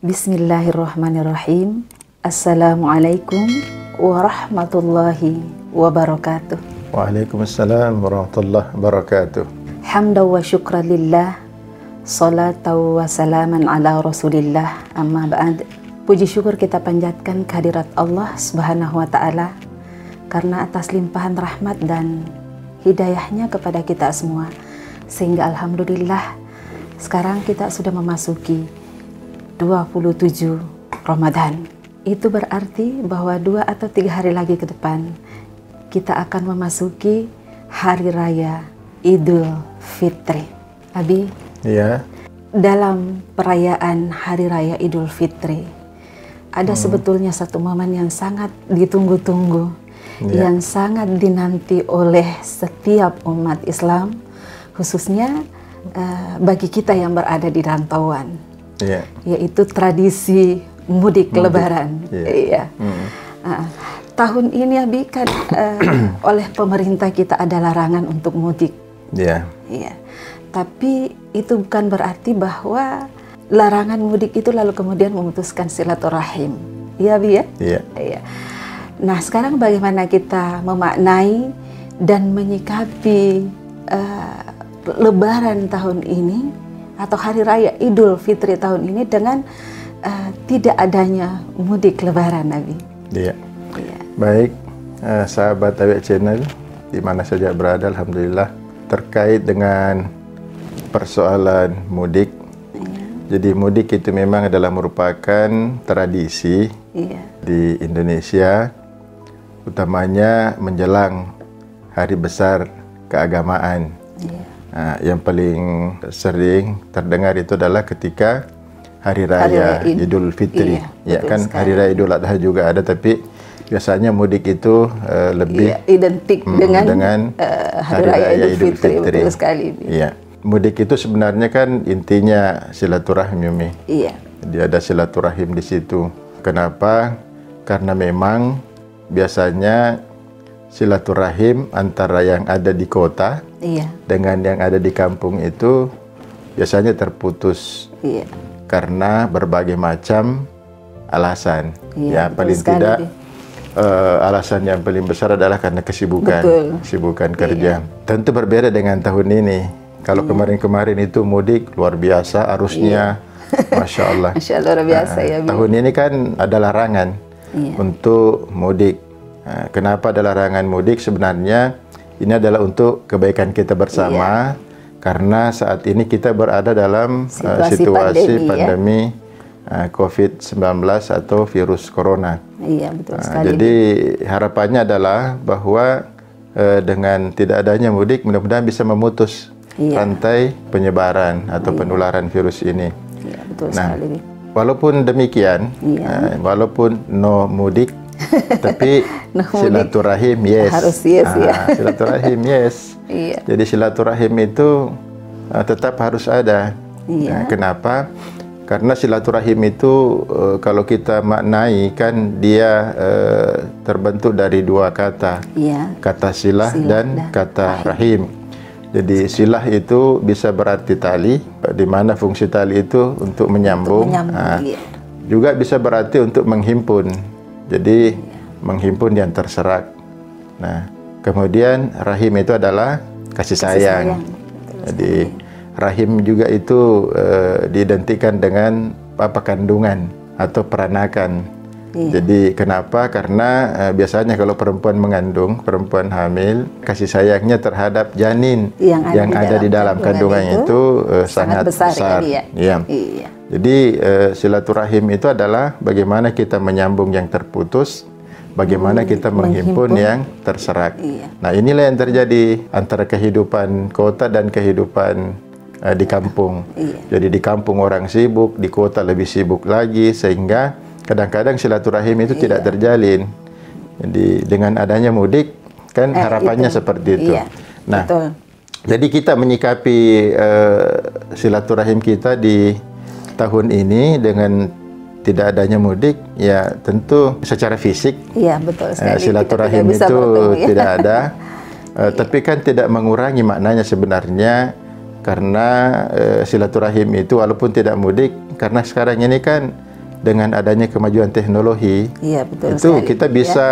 Bismillahirrahmanirrahim. Assalamualaikum warahmatullahi wabarakatuh. Waalaikumsalam warahmatullahi wabarakatuh. Hamdan wa syukran lillah, salatu wa salaman ala rasulillah, amma ba'd. Puji syukur kita panjatkan kehadirat Allah subhanahu wa ta'ala karena atas limpahan rahmat dan hidayahnya kepada kita semua, sehingga alhamdulillah sekarang kita sudah memasuki 27 Ramadan. Itu berarti bahwa 2 atau 3 hari lagi ke depan kita akan memasuki Hari Raya Idul Fitri. Abi, Ya. dalam perayaan Hari Raya Idul Fitri ada sebetulnya satu momen yang sangat ditunggu-tunggu, yang sangat dinanti oleh setiap umat Islam, khususnya bagi kita yang berada di rantauan. Yaitu tradisi mudik lebaran. Iya. Tahun ini Abi kan oleh pemerintah kita ada larangan untuk mudik. Iya. Tapi itu bukan berarti bahwa larangan mudik itu lalu kemudian memutuskan silaturahim. Iya Abi ya? Iya. Nah, sekarang bagaimana kita memaknai dan menyikapi Lebaran tahun ini atau Hari Raya Idul Fitri tahun ini dengan tidak adanya mudik Lebaran, Nabi. Iya. Baik, sahabat Awek Channel di mana saja berada, alhamdulillah, terkait dengan persoalan mudik. Jadi mudik itu memang adalah merupakan tradisi di Indonesia, utamanya menjelang hari besar keagamaan. Yang paling sering terdengar itu adalah ketika Hari Raya Idul Fitri. Kan Hari Raya Idul Adha juga ada, tapi biasanya mudik itu lebih identik dengan Hari Raya Idul Fitri. Betul sekali. Mudik itu sebenarnya kan intinya silaturahim. Jadi ada silaturahim di situ. Kenapa? Karena memang biasanya silaturahim antara yang ada di kota dengan yang ada di kampung itu biasanya terputus karena berbagai macam alasan. Paling tidak alasan yang paling besar adalah karena kesibukan kerja. Tentu berbeda dengan tahun ini. Kalau kemarin-kemarin itu mudik luar biasa arusnya, Masya Allah. Masya Allah, luar biasa ya. Tahun ini kan ada larangan untuk mudik. Kenapa ada larangan mudik? Sebenarnya ini adalah untuk kebaikan kita bersama, karena saat ini kita berada dalam situasi pandemi COVID-19 atau virus corona. Betul sekali. Jadi harapannya adalah bahwa dengan tidak adanya mudik, mudah-mudahan bisa memutus rantai penyebaran atau penularan virus ini. Betul sekali. Walaupun demikian, walaupun no mudik, tapi silaturahim harus silaturahim Jadi silaturahim itu tetap harus ada. Kenapa? Karena silaturahim itu kalau kita maknai kan dia terbentuk dari 2 kata, kata silah dan kata rahim. Jadi silah itu bisa berarti tali, di mana fungsi tali itu untuk menyambung. Juga bisa berarti untuk menghimpun. Jadi menghimpun yang terserak. Nah, kemudian rahim itu adalah kasih sayang. Jadi rahim juga itu diidentikan dengan kandungan atau peranakan. Jadi kenapa? Karena biasanya kalau perempuan mengandung, perempuan hamil, kasih sayangnya terhadap janin yang ada di dalam kandungan itu sangat besar. Jadi silaturahim itu adalah bagaimana kita menyambung yang terputus, bagaimana kita menghimpun yang terserak. Nah, inilah yang terjadi antara kehidupan kota dan kehidupan di kampung. Jadi di kampung orang sibuk, di kota lebih sibuk lagi, sehingga kadang-kadang silaturahim itu tidak terjalin. Jadi dengan adanya mudik kan harapannya seperti itu. Nah, jadi kita menyikapi silaturahim kita di tahun ini dengan tidak adanya mudik, ya tentu secara fisik silaturahim itu tidak ada. Tapi kan tidak mengurangi maknanya sebenarnya, karena silaturahim itu walaupun tidak mudik, karena sekarang ini kan dengan adanya kemajuan teknologi, betul itu sekali, kita bisa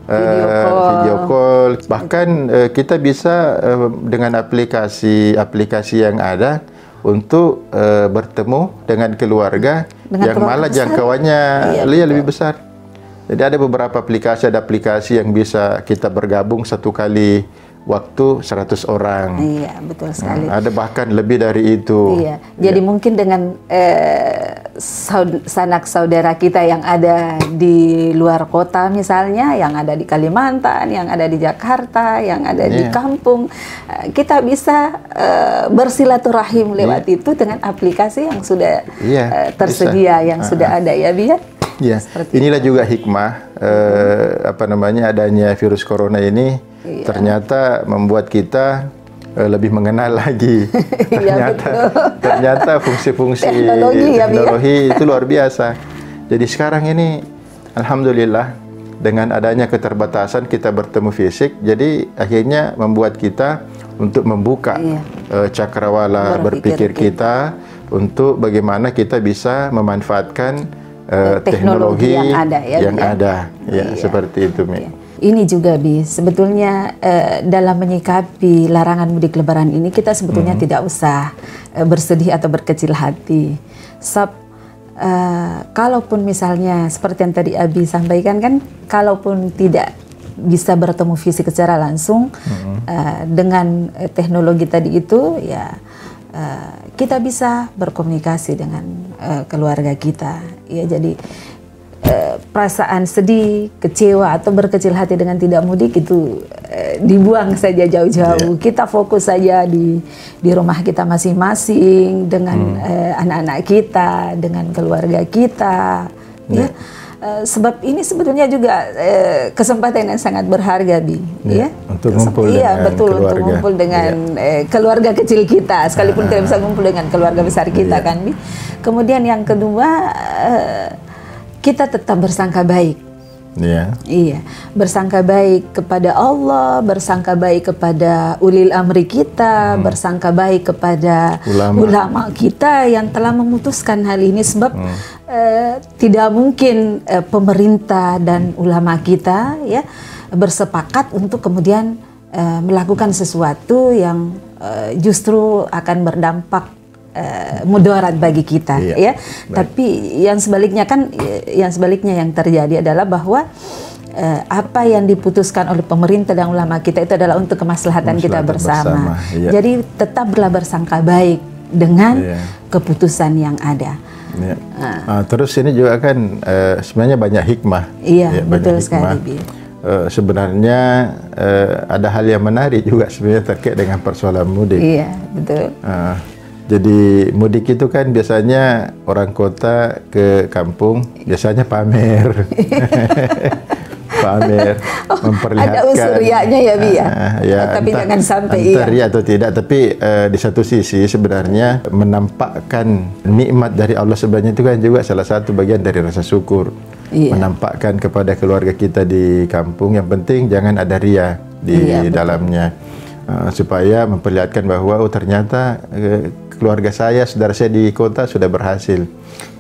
video call, bahkan kita bisa dengan aplikasi yang ada untuk bertemu dengan keluarga yang malah jangkauannya lebih besar. Jadi ada beberapa aplikasi yang bisa kita bergabung satu kali waktu 100 orang. Iya, betul sekali. Ada bahkan lebih dari itu. Iya. Jadi mungkin dengan sanak saudara kita yang ada di luar kota misalnya, yang ada di Kalimantan, yang ada di Jakarta, yang ada di kampung, kita bisa bersilaturahim lewat itu dengan aplikasi yang sudah tersedia, yang sudah ada ya, Bi. Ya, inilah juga hikmah adanya virus corona ini. Ternyata membuat kita lebih mengenal lagi. Ternyata fungsi-fungsi teknologi itu luar biasa. Jadi sekarang ini alhamdulillah dengan adanya keterbatasan kita bertemu fisik, jadi akhirnya membuat kita untuk membuka cakrawala berpikir kita untuk bagaimana kita bisa memanfaatkan teknologi yang ada. Seperti itu, Mi. Ini juga, Bi, sebetulnya dalam menyikapi larangan mudik lebaran ini kita sebetulnya tidak usah bersedih atau berkecil hati. Kalaupun misalnya seperti yang tadi Abi sampaikan kan, kalaupun tidak bisa bertemu fisik secara langsung, dengan teknologi tadi itu ya kita bisa berkomunikasi dengan keluarga kita. Ya, jadi perasaan sedih, kecewa atau berkecil hati dengan tidak mudik itu dibuang saja jauh-jauh. Kita fokus saja di rumah kita masing-masing dengan anak-anak kita, dengan keluarga kita. Ya. Sebab ini sebetulnya juga kesempatan yang sangat berharga, Bi. Untuk ngumpul dengan keluarga. Untuk ngumpul dengan keluarga kecil kita, sekalipun tidak bisa ngumpul dengan keluarga besar kita, kan, Bi. Kemudian yang kedua, kita tetap bersangka baik. Iya, bersangka baik kepada Allah, bersangka baik kepada ulil amri kita, bersangka baik kepada ulama kita yang telah memutuskan hal ini. Sebab tidak mungkin pemerintah dan ulama kita ya bersepakat untuk kemudian melakukan sesuatu yang justru akan berdampak mudarat bagi kita, ya. Tapi yang sebaliknya yang terjadi adalah bahwa apa yang diputuskan oleh pemerintah dan ulama kita itu adalah untuk kemaslahatan kita bersama. Jadi tetaplah bersangka baik dengan keputusan yang ada. Terus ini juga kan sebenarnya banyak hikmah. Betul sekali. Sebenarnya ada hal yang menarik juga sebenarnya terkait dengan persoalan mudik. Betul. Jadi mudik itu kan biasanya orang kota ke kampung biasanya pamer. Memperlihatkan. Ada unsur riaknya ya, Bi, ya. Tapi jangan sampai ria atau tidak, tapi di satu sisi sebenarnya menampakkan nikmat dari Allah sebenarnya itu kan juga salah satu bagian dari rasa syukur. Menampakkan kepada keluarga kita di kampung, yang penting jangan ada ria di dalamnya. Supaya memperlihatkan bahwa ternyata keluarga saya, saudara saya di kota sudah berhasil.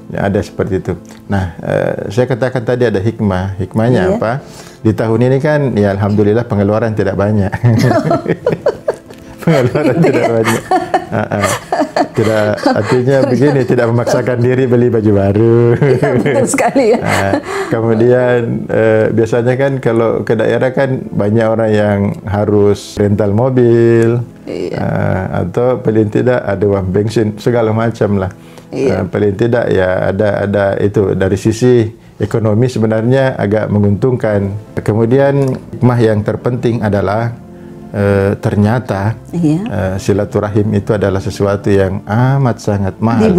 Ya, ada seperti itu. Nah, saya katakan tadi ada hikmah. Hikmahnya apa? Di tahun ini kan, ya alhamdulillah pengeluaran tidak banyak. Pengeluaran tidak banyak. Tidak, artinya begini, tidak memaksakan diri beli baju baru. Betul sekali ya. Kemudian biasanya kan kalau ke daerah kan banyak orang yang harus rental mobil, atau paling tidak ada uang bensin segala macam lah. Paling tidak ya ada itu dari sisi ekonomi sebenarnya agak menguntungkan. Kemudian hikmah yang terpenting adalah ternyata silaturahim itu adalah sesuatu yang amat sangat mahal,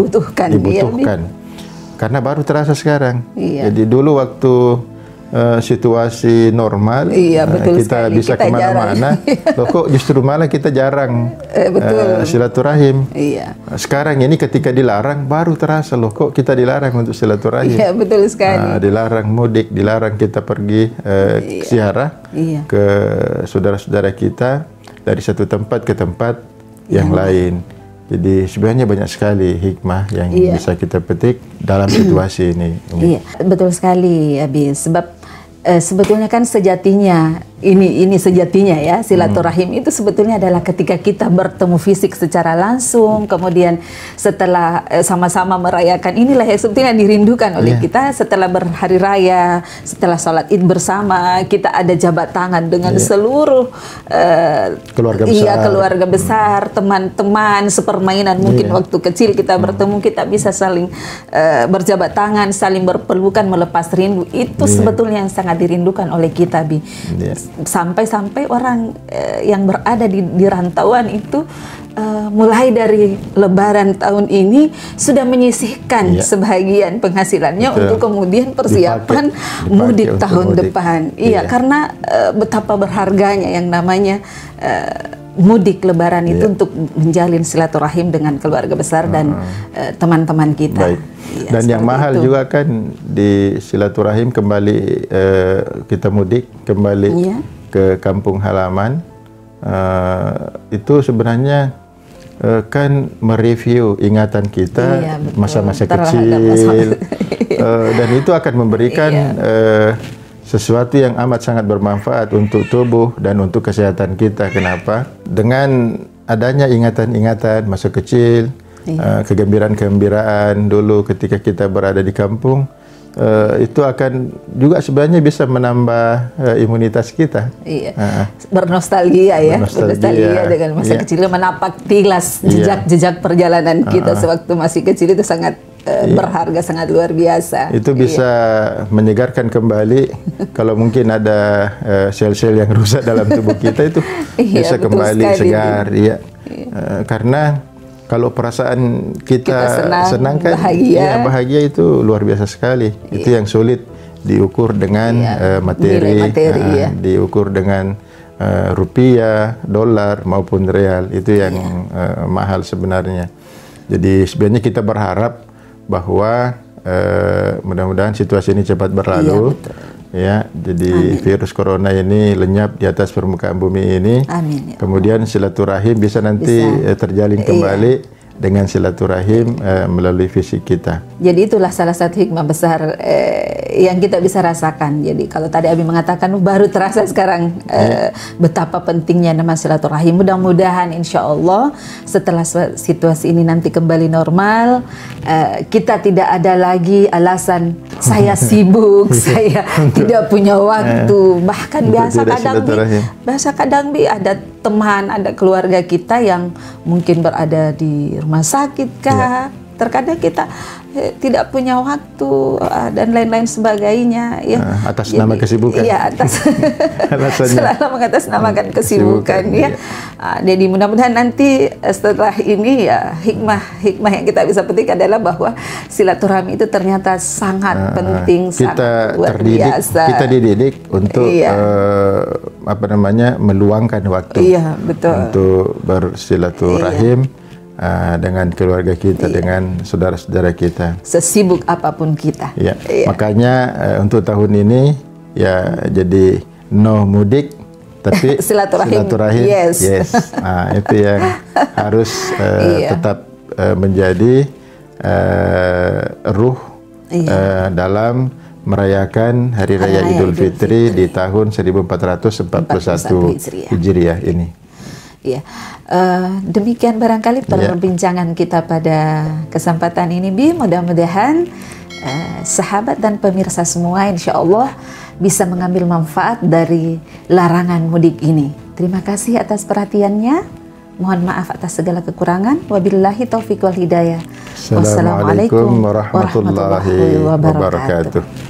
dibutuhkan. Karena baru terasa sekarang. Jadi dulu waktu situasi normal, kita bisa kemana-mana, loh kok justru malah kita jarang silaturahim. Sekarang ini ketika dilarang baru terasa, loh kok kita dilarang untuk silaturahim. Betul sekali. Dilarang mudik, dilarang kita pergi ziarah ke saudara-saudara kita dari satu tempat ke tempat yang lain. Jadi sebenarnya banyak sekali hikmah yang bisa kita petik dalam situasi ini. Iya, betul sekali, Abi. Sebab sebetulnya kan sejatinya ini sejatinya ya, silaturahim itu sebetulnya adalah ketika kita bertemu fisik secara langsung, kemudian setelah sama-sama merayakan, inilah yang sebetulnya dirindukan oleh kita setelah berhari raya, setelah sholat id bersama, kita ada jabat tangan dengan seluruh keluarga besar, keluarga besar, teman-teman, sepermainan mungkin waktu kecil kita bertemu, kita bisa saling berjabat tangan, saling berpelukan, melepas rindu. Itu sebetulnya yang sangat dirindukan oleh kita, Bi. Sampai-sampai orang yang berada di rantauan itu mulai dari Lebaran tahun ini sudah menyisihkan sebagian penghasilannya untuk kemudian persiapan mudik tahun depan. Karena betapa berharganya yang namanya mudik Lebaran itu untuk menjalin silaturahim dengan keluarga besar dan teman-teman kita. Baik. Dan yang mahal itu juga kan di silaturahim, kembali kita mudik kembali ke kampung halaman, itu sebenarnya kan mereview ingatan kita masa-masa kecil, dan itu akan memberikan sesuatu yang amat sangat bermanfaat untuk tubuh dan untuk kesehatan kita. Kenapa? Dengan adanya ingatan-ingatan masa kecil, kegembiraan-kegembiraan dulu ketika kita berada di kampung, itu akan juga sebenarnya bisa menambah imunitas kita. Bernostalgia ya, bernostalgia dengan masa kecil, menapak tilas jejak perjalanan kita sewaktu masih kecil itu sangat berharga, sangat luar biasa. Itu bisa menyegarkan kembali. Kalau mungkin ada sel-sel yang rusak dalam tubuh kita, itu bisa kembali segar. Karena kalau perasaan kita senang kan, bahagia itu luar biasa sekali. Itu yang sulit diukur dengan materi, diukur dengan rupiah, dolar maupun real. Itu yang mahal sebenarnya. Jadi sebenarnya kita berharap bahwa mudah-mudahan situasi ini cepat berlalu. Jadi virus corona ini lenyap di atas permukaan bumi ini. Amin. Kemudian silaturahim bisa nanti terjalin kembali dengan silaturahim melalui fisik kita. Jadi itulah salah satu hikmah besar yang kita bisa rasakan. Jadi kalau tadi Abi mengatakan baru terasa sekarang betapa pentingnya nama silaturahim. Mudah-mudahan insya Allah setelah situasi ini nanti kembali normal, kita tidak ada lagi alasan saya sibuk, saya tidak punya waktu. Bahkan biasa kadang ada teman, ada keluarga kita yang mungkin berada di rumah sakit kah, terkadang kita tidak punya waktu dan lain-lain sebagainya atas nama kesibukan. Selalu mengatasnamakan kesibukan jadi mudah-mudahan nanti setelah ini hikmah yang kita bisa petik adalah bahwa silaturahmi itu ternyata sangat penting, sangat luar biasa. Kita dididik untuk meluangkan waktu untuk bersilaturahim dengan keluarga kita, dengan saudara-saudara kita, sesibuk apapun kita. Makanya untuk tahun ini jadi no mudik tapi silaturahim. Itu yang harus tetap menjadi ruh dalam merayakan Hari Raya Idul Fitri di tahun 1441 Hijriah ini. Demikian barangkali perbincangan kita pada kesempatan ini, Bi. Mudah-mudahan sahabat dan pemirsa semua insya Allah bisa mengambil manfaat dari larangan mudik ini. Terima kasih atas perhatiannya. Mohon maaf atas segala kekurangan. Wabillahi taufiq wal hidayah. Wassalamualaikum warahmatullahi wabarakatuh.